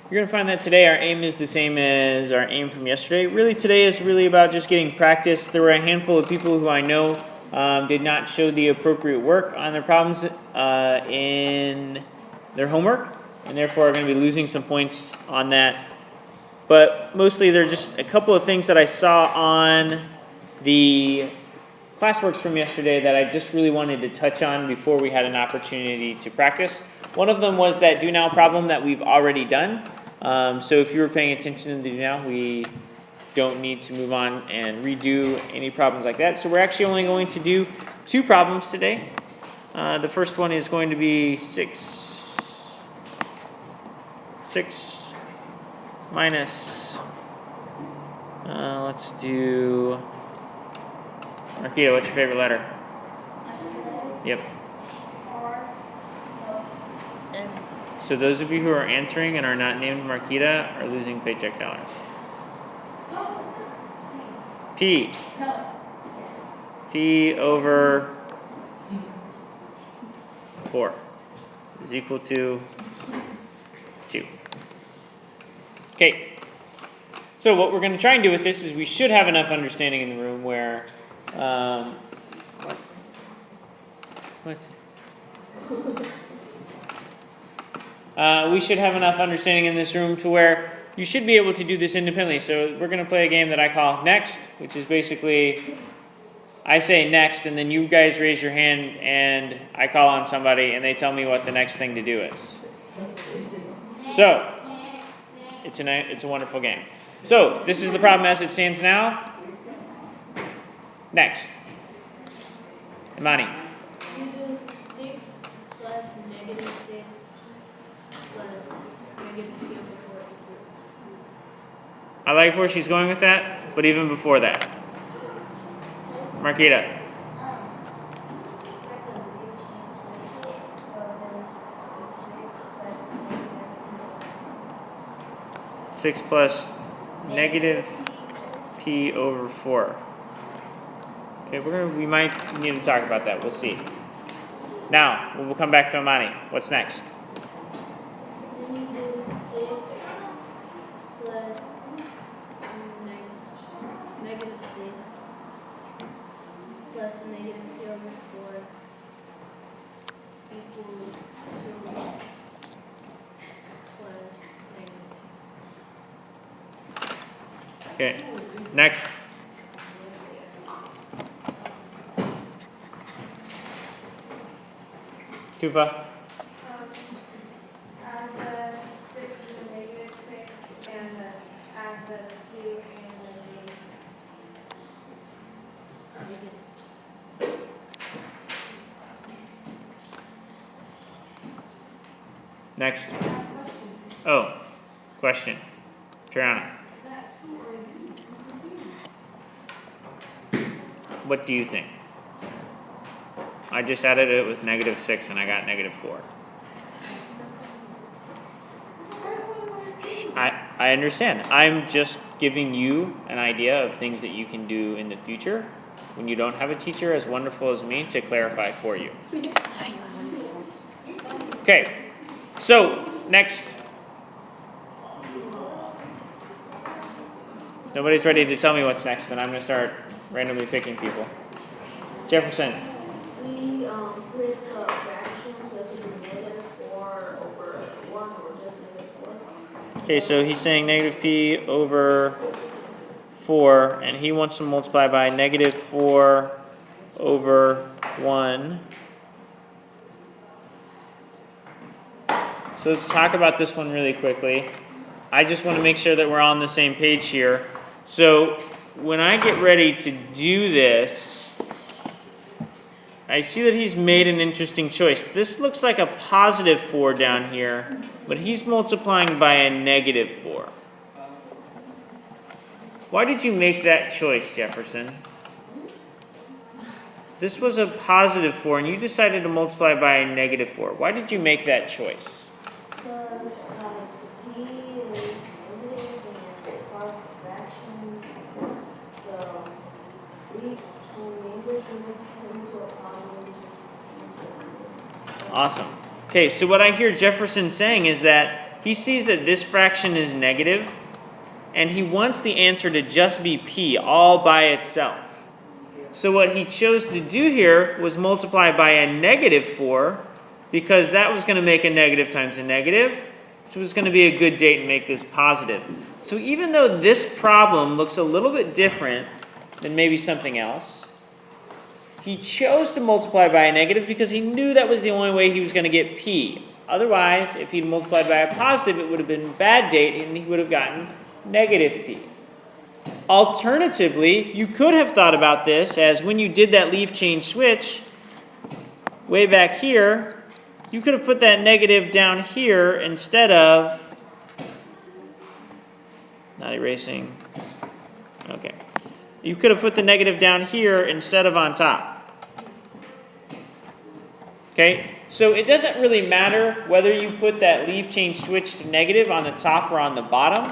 You're going to find that today our aim is the same as our aim from yesterday. Really, today is really about just getting practice. There were a handful of people who I know did not show the appropriate work on their problems in their homework, and therefore are going to be losing some points on that. But mostly they're just a couple of things that I saw on the classworks from yesterday that I just really wanted to touch on before we had an opportunity to practice. One of them was that do now problem that we've already done. So if you were paying attention to the do now, we don't need to move on and redo any problems like that. So we're actually only going to do 2 problems today. The first one is going to be 6 minus, let's do, Marquita, what's your favorite letter? Yep. So those of you who are answering and are not named Marquita are losing paycheck dollars. P over 4 is equal to 2. Okay. So what we're going to try and do with this is we should have enough understanding in the room where we should have enough understanding in this room to where you should be able to do this independently. So we're going to play a game that I call Next, which is basically I say next, and then you guys raise your hand, and I call on somebody, and they tell me what the next thing to do is. So it's a wonderful game. So this is the problem as it stands now. Next. Imani. You do 6 plus negative 6 plus negative 3 over 4 equals. I like where she's going with that, but even before that. Marquita. 6 plus negative p over 4. Okay, we might need to talk about that. We'll see. Now, we'll come back to Imani. What's next? Then you do 6 plus negative 6 plus negative 3 over 4 equals 2 plus negative 6. Okay, next. Tufa. Add the 6 and the negative 6, and add the 2 and the Next. Oh, question. Triana. What do you think? I just added it with negative 6 and I got negative 4. I understand. I'm just giving you an idea of things that you can do in the future when you don't have a teacher as wonderful as me to clarify for you. Okay, so next. Nobody's ready to tell me what's next, then I'm going to start randomly picking people. Jefferson. We flip the fraction, so if it's negative 4 over 1 or just negative 4. Okay, so he's saying negative p over 4, and he wants to multiply by negative 4 over 1. So let's talk about this one really quickly. I just want to make sure that we're on the same page here. So when I get ready to do this, I see that he's made an interesting choice. This looks like a positive 4 down here, but he's multiplying by a negative 4. Why did you make that choice, Jefferson? This was a positive 4, and you decided to multiply by a negative 4. Why did you make that choice? Because p is negative and it's part of the fraction, so we in English we would come to a positive. Awesome. Okay, so what I hear Jefferson saying is that he sees that this fraction is negative, and he wants the answer to just be p all by itself. So what he chose to do here was multiply by a -4, because that was going to make a negative times a negative, which was going to be a good date and make this positive. So even though this problem looks a little bit different than maybe something else, he chose to multiply by a negative because he knew that was the only way he was going to get p. Otherwise, if he'd multiplied by a positive, it would have been a bad date and he would have gotten negative p. Alternatively, you could have thought about this as when you did that leave change switch way back here, you could have put that negative down here instead of, not erasing, okay. You could have put the negative down here instead of on top. Okay, so it doesn't really matter whether you put that leave change switch to negative on the top or on the bottom.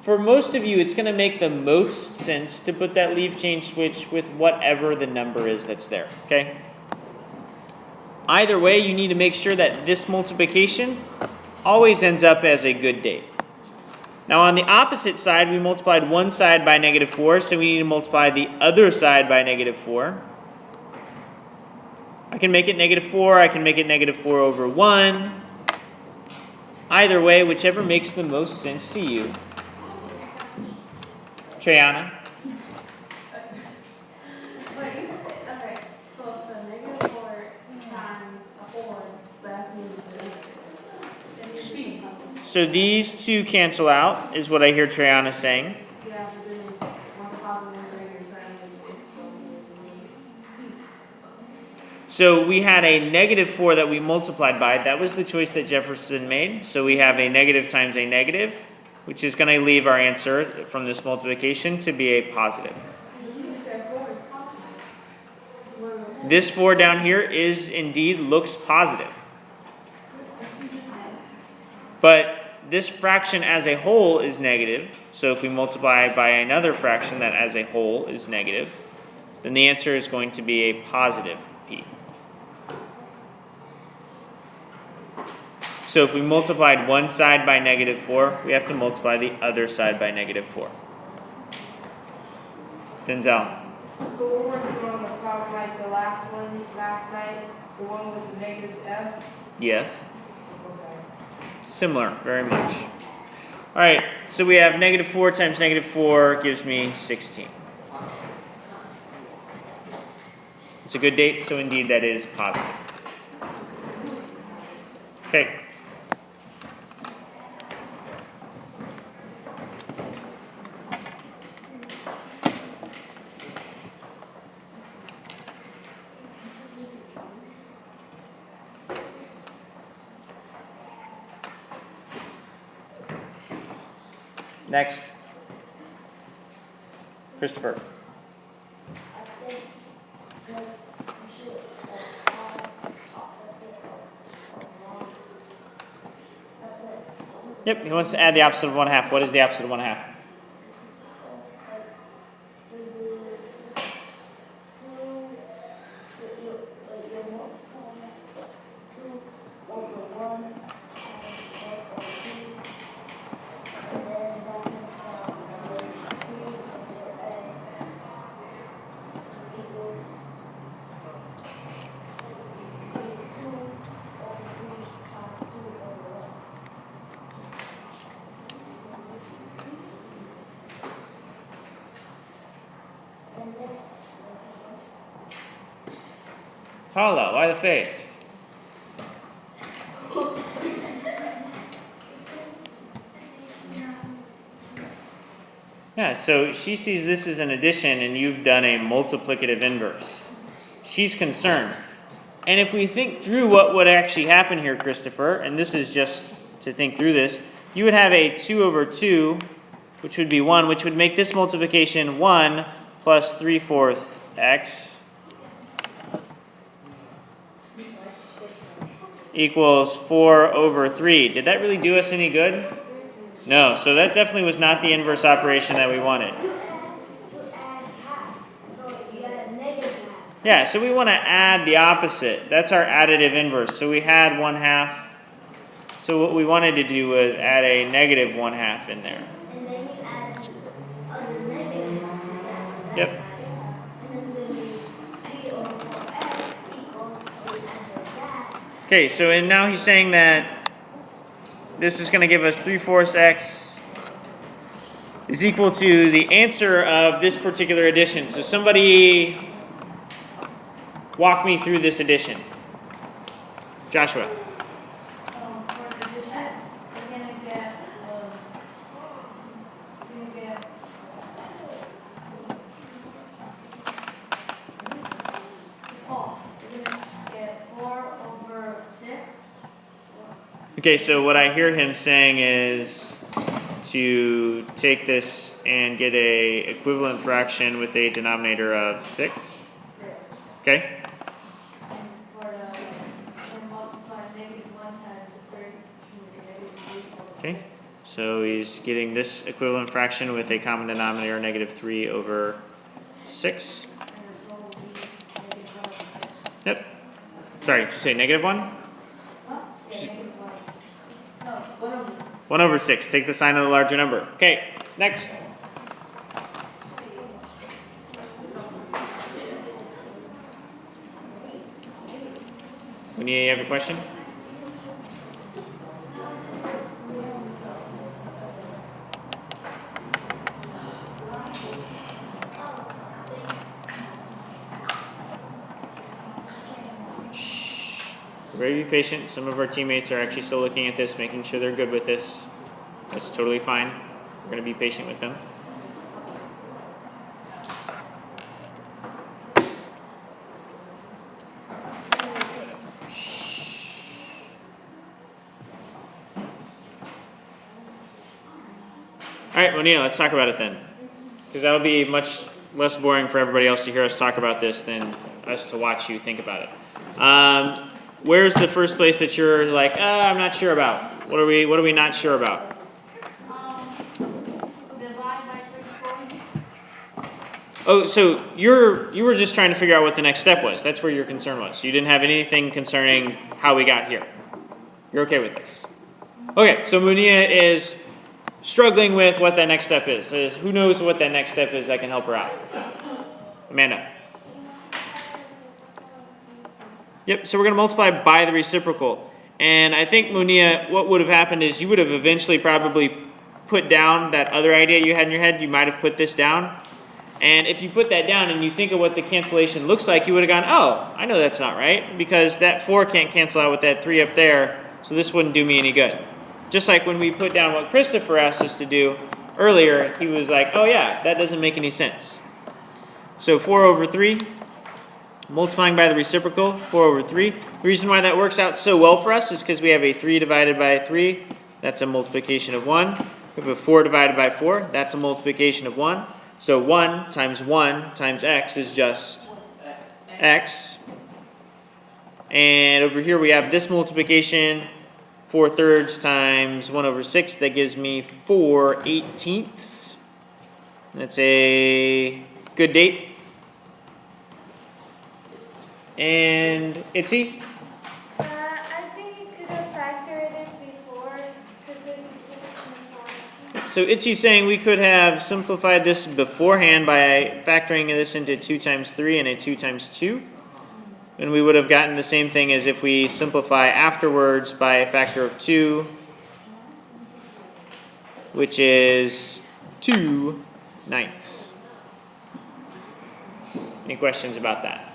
For most of you, it's going to make the most sense to put that leave change switch with whatever the number is that's there, okay? Either way, you need to make sure that this multiplication always ends up as a good date. Now on the opposite side, we multiplied one side by -4, so we need to multiply the other side by -4. I can make it -4, I can make it -4 over 1. Either way, whichever makes the most sense to you. Treyana? But you said, okay, so it's a -4 times a 4, that means negative. So these two cancel out, is what I hear Treyana saying. Yeah, but then one positive and greater sign is going to be. So we had a -4 that we multiplied by. That was the choice that Jefferson made. So we have a negative times a negative, which is going to leave our answer from this multiplication to be a positive. This 4 down here is indeed looks positive. But this fraction as a whole is negative. So if we multiply by another fraction that as a whole is negative, then the answer is going to be a positive p. So if we multiplied one side by -4, we have to multiply the other side by -4. Denzel. So we're working on the problem like the last one, last night, the one with the -f? Yes. Okay. Similar, very much. All right, so we have -4 times -4 gives me 16. It's a good date, so indeed that is positive. Okay. Next. Christopher. Yep, he wants to add the opposite of 1/2. What is the opposite of 1/2? Paula, why the face? Yeah, so she sees this as an addition and you've done a multiplicative inverse. She's concerned. And if we think through what would actually happen here, Christopher, and this is just to think through this, you would have a 2 over 2, which would be 1, which would make this multiplication 1 plus 3/4 x equals 4 over 3. Did that really do us any good? No, so that definitely was not the inverse operation that we wanted. Yeah, so we want to add the opposite. That's our additive inverse. So we had 1/2. So what we wanted to do was add a negative 1/2 in there. And then you add the other negative to that. Yep. And then it's gonna be 3 over 4x equals, we add that. Okay, so and now he's saying that this is going to give us 3/4 x is equal to the answer of this particular addition. So somebody walk me through this addition. Joshua. For addition, we're gonna get, We're gonna get 4 over 6. Okay, so what I hear him saying is to take this and get a equivalent fraction with a denominator of 6. Okay? And for the, and multiply -1 times 3, -3 over Okay. So he's getting this equivalent fraction with a common denominator -3 over 6. and the total will be -1 over 6. Yep. Sorry, did you say -1? Huh? Yeah, -1. No, 1 over 6. 1 over 6. Take the sign of the larger number. Okay, next. When you have a question? Shh. Very be patient. Some of our teammates are actually still looking at this, making sure they're good with this. That's totally fine. We're going to be patient with them. All right, well, Neil, let's talk about it then. Because that'll be much less boring for everybody else to hear us talk about this than us to watch you think about it. Where's the first place that you're like, I'm not sure about? What are we not sure about? divide by 3/4. Oh, so you were just trying to figure out what the next step was. That's where your concern was. You didn't have anything concerning how we got here. You're okay with this? Okay, so Munia is struggling with what that next step is. Says, who knows what that next step is that can help her out? Amanda. Yep, so we're going to multiply by the reciprocal. And I think, Munia, what would have happened is you would have eventually probably put down that other idea you had in your head. You might have put this down. And if you put that down and you think of what the cancellation looks like, you would have gone, oh, I know that's not right, because that 4 can't cancel out with that 3 up there, so this wouldn't do me any good. Just like when we put down what Christopher asked us to do earlier, he was like, oh yeah, that doesn't make any sense. So 4 over 3, multiplying by the reciprocal, 4 over 3. The reason why that works out so well for us is because we have a 3 divided by 3, that's a multiplication of 1. We have a 4 divided by 4, that's a multiplication of 1. So 1 times x is just x. And over here we have this multiplication, 4/3 times 1 over 6, that gives me 4/18. That's a good date. And Itzy? I think you could have factored it before, because there's a 6 and 4. So Itzy's saying we could have simplified this beforehand by factoring this into 2 times 3 and a 2 times 2. And we would have gotten the same thing as if we simplify afterwards by a factor of 2, which is 2/9. Any questions about that?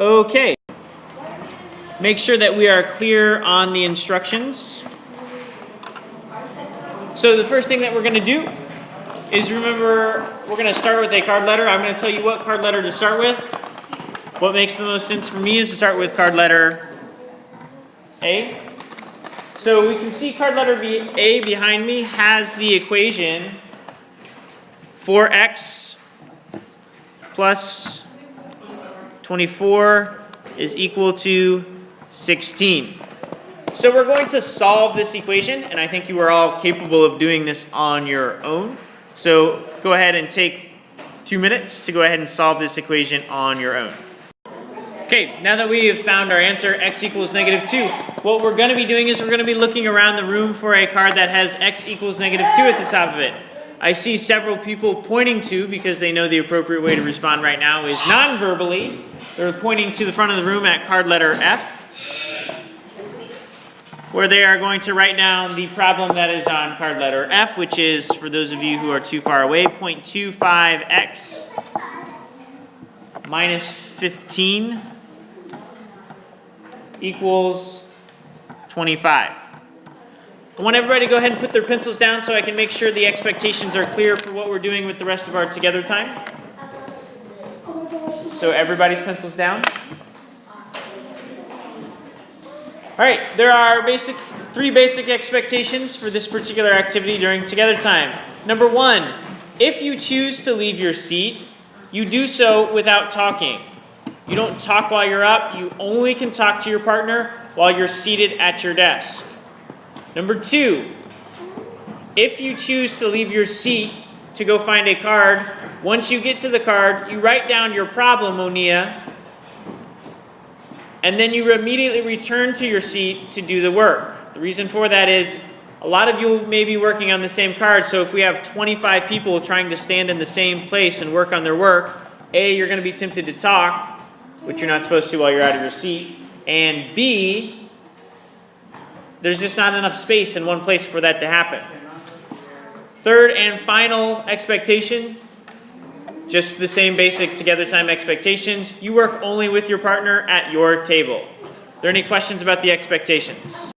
Okay. Make sure that we are clear on the instructions. So the first thing that we're going to do is, remember, we're going to start with a card letter. I'm going to tell you what card letter to start with. What makes the most sense for me is to start with card letter A. So we can see card letter A behind me has the equation 4x plus 24 is equal to 16. So we're going to solve this equation, and I think you are all capable of doing this on your own. So go ahead and take 2 minutes to go ahead and solve this equation on your own. Okay, now that we have found our answer, x equals -2, what we're going to be doing is we're going to be looking around the room for a card that has x equals -2 at the top of it. I see several people pointing to, because they know the appropriate way to respond right now is non-verbally. They're pointing to the front of the room at card letter F, where they are going to write down the problem that is on card letter F, which is, for those of you who are too far away, 0.25x minus 15 equals 25. I want everybody to go ahead and put their pencils down so I can make sure the expectations are clear for what we're doing with the rest of our together time. So everybody's pencils down. All right, there are three basic expectations for this particular activity during together time. Number one, if you choose to leave your seat, you do so without talking. You don't talk while you're up. You only can talk to your partner while you're seated at your desk. Number two, if you choose to leave your seat to go find a card, once you get to the card, you write down your problem, Onia, and then you immediately return to your seat to do the work. The reason for that is a lot of you may be working on the same card, so if we have 25 people trying to stand in the same place and work on their work, A, you're going to be tempted to talk, which you're not supposed to while you're out of your seat, and B, there's just not enough space in one place for that to happen. Third and final expectation, just the same basic together time expectations. You work only with your partner at your table. Are there any questions about the expectations?